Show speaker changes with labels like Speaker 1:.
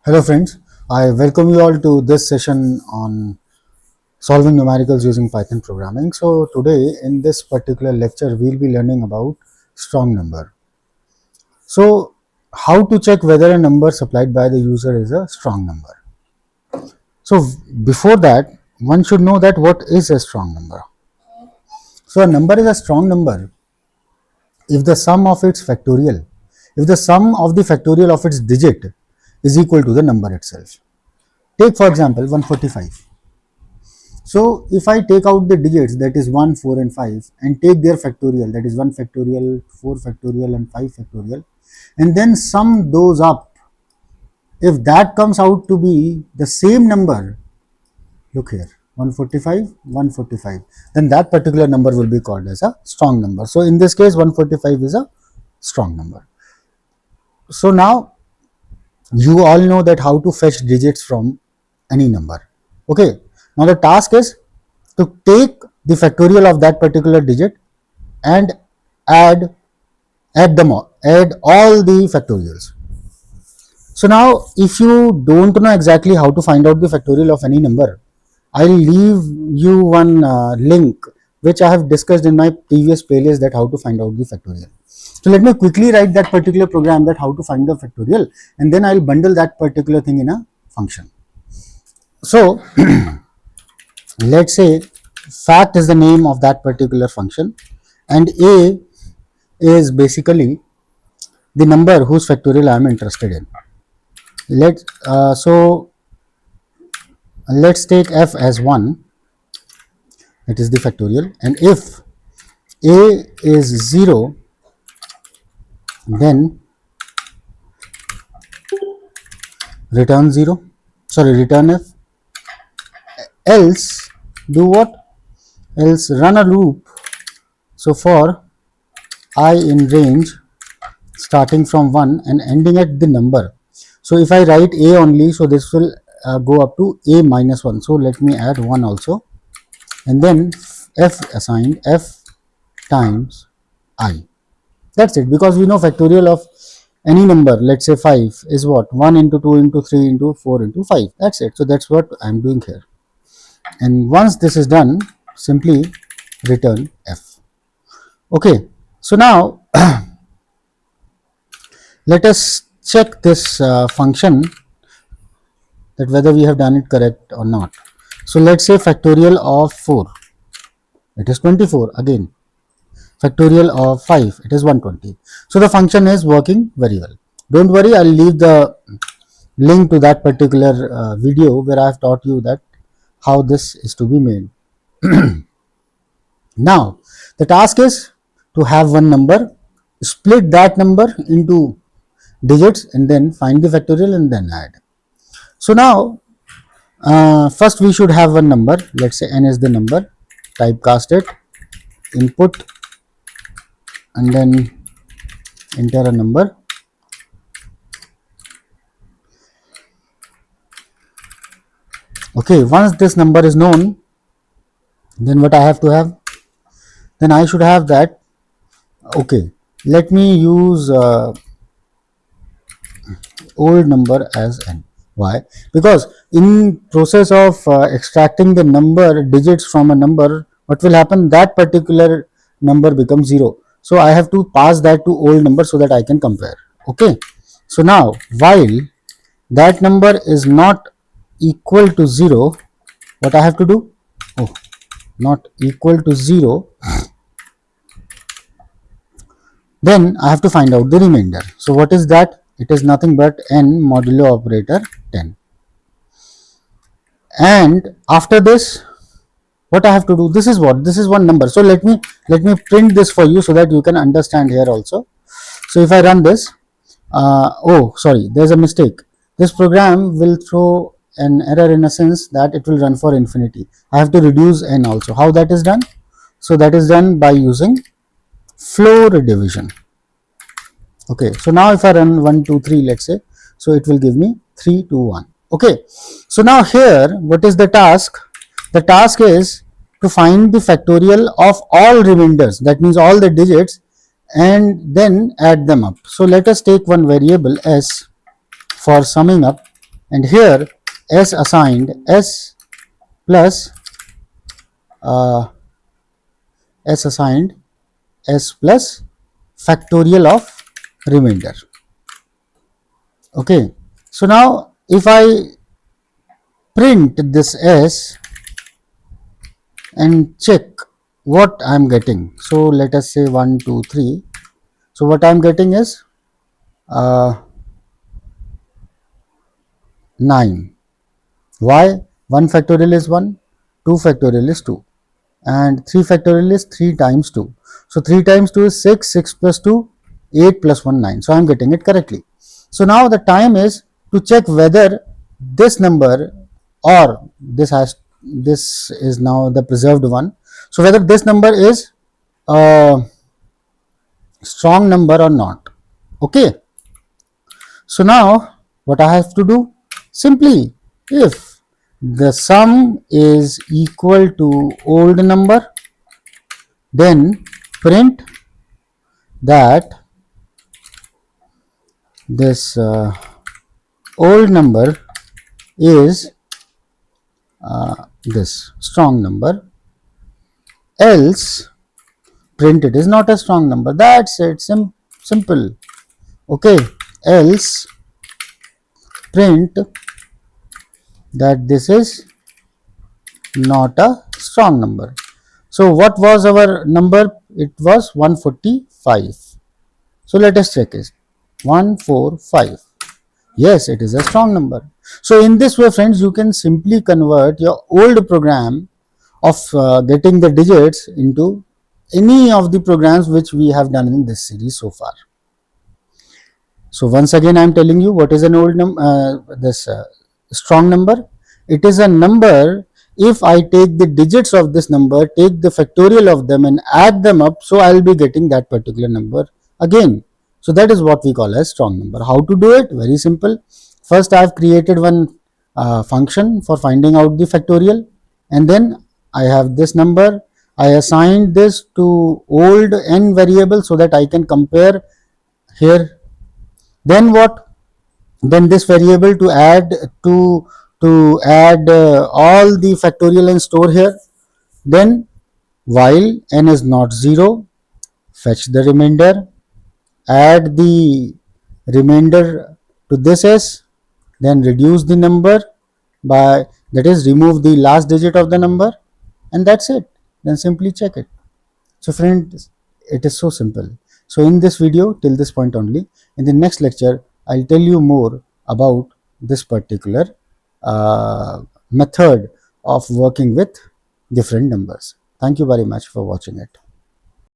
Speaker 1: Hello friends, I welcome you all to this session on solving numericals using Python programming. So today in this particular lecture we will be learning about strong number. So how to check whether a number supplied by the user is a strong number. So before that one should know that what is a strong number. So a number is a strong number if the sum of its factorial, if the sum of the factorial of its digit is equal to the number itself. Take for example 145. So if I take out the digits, that is 1, 4 and 5, and take their factorial, that is 1 factorial, 4 factorial and 5 factorial, and then sum those up, if that comes out to be the same number, look here, 145, 145, then that particular number will be called as a strong number. So in this case 145 is a strong number. So now you all know that how to fetch digits from any number. Okay, now the task is to take the factorial of that particular digit and add all the factorials. So now if you don't know exactly how to find out the factorial of any number, I'll leave you one link which I have discussed in my previous playlist, that how to find out the factorial. So let me quickly write that particular program, that how to find the factorial, and then I'll bundle that particular thing in a function. So let's say fact is the name of that particular function, and a is basically the number whose factorial I am interested in. So let's take f as 1, that is the factorial, and if a is 0, then return f, else do what? Else run a loop. So for I in range starting from 1 and ending at the number. So if I write a only, so this will go up to a minus 1. So let me add 1 also, and then f assigned f times I. That's it, because we know factorial of any number, let's say 5, is what? 1 into 2 into 3 into 4 into 5. That's it. So that's what I'm doing here. And once this is done, simply return f. Okay, so now let us check this function, that whether we have done it correct or not. So let's say factorial of 4, it is 24 again. Factorial of 5, it is 120. So the function is working very well. Don't worry, I'll leave the link to that particular video where I have taught you that how this is to be made. Now the task is to have one number, split that number into digits, and then find the factorial and then add. So now first we should have one number, let's say n is the number, typecast it, input, and then enter a number. Okay, once this number is known, then what I have to have? Then I should have that. Okay, let me use old number as n. Why? Because in process of extracting the number digits from a number, what will happen? That particular number becomes 0. So I have to pass that to old number so that I can compare. Okay. So now while that number is not equal to 0, what I have to do? Oh, not equal to 0. Then I have to find out the remainder. So what is that? It is nothing but n modulo operator 10. And after this, what I have to do? This is what? This is one number. So let me print this for you so that you can understand here also. So if I run this, oh sorry, there's a mistake. This program will throw an error in a sense that it will run for infinity. I have to reduce n also. How that is done? So that is done by using flow redivision. Okay, so now if I run 1, 2, 3, let's say, so it will give me 3, 2, 1. Okay, so now here, what is the task? The task is to find the factorial of all remainders, that means all the digits, and then add them up. So let us take one variable s for summing up and here s assigned s plus uh, s assigned s plus factorial of remainder. Okay, so now if I print this s and check what I am getting, so let us say 1 2 3. So what I am getting is 9. Why? 1 factorial is 1, 2 factorial is 2, and 3 factorial is 3 times 2. So 3 times 2 is 6, 6 plus 2, 8 plus 1, 9. So I am getting it correctly. So now the time is to check whether this number or this is now the preserved one. So whether this number is a strong number or not. Okay. So now what I have to do? Simply, if the sum is equal to old number, then print that this old number is this strong number, else print it is not a strong number. That's it. Simple. Okay. Else print that this is not a strong number. So what was our number? It was 145. So let us check it. 145. Yes, it is a strong number. So in this way, friends, you can simply convert your old program of getting the digits into any of the programs which we have done in this series so far. So once again, I am telling you what is an old this strong number. It is a number if I take the digits of this number, take the factorial of them and add them up, so I will be getting that particular number again. So that is what we call as strong number. How to do it? Very simple. First I have created one function for finding out the factorial, and then I have this number. I assigned this to old n variable so that I can compare here. Then what? Then this variable to add all the factorial and store here. Then while n is not 0, fetch the remainder, add the remainder to this s, then reduce the number by, that is, remove the last digit of the number, and that's it. Then simply check it. So friends, it is so simple. So in this video, till this point only. In the next lecture, I'll tell you more about this particular method of working with different numbers. Thank you very much for watching it.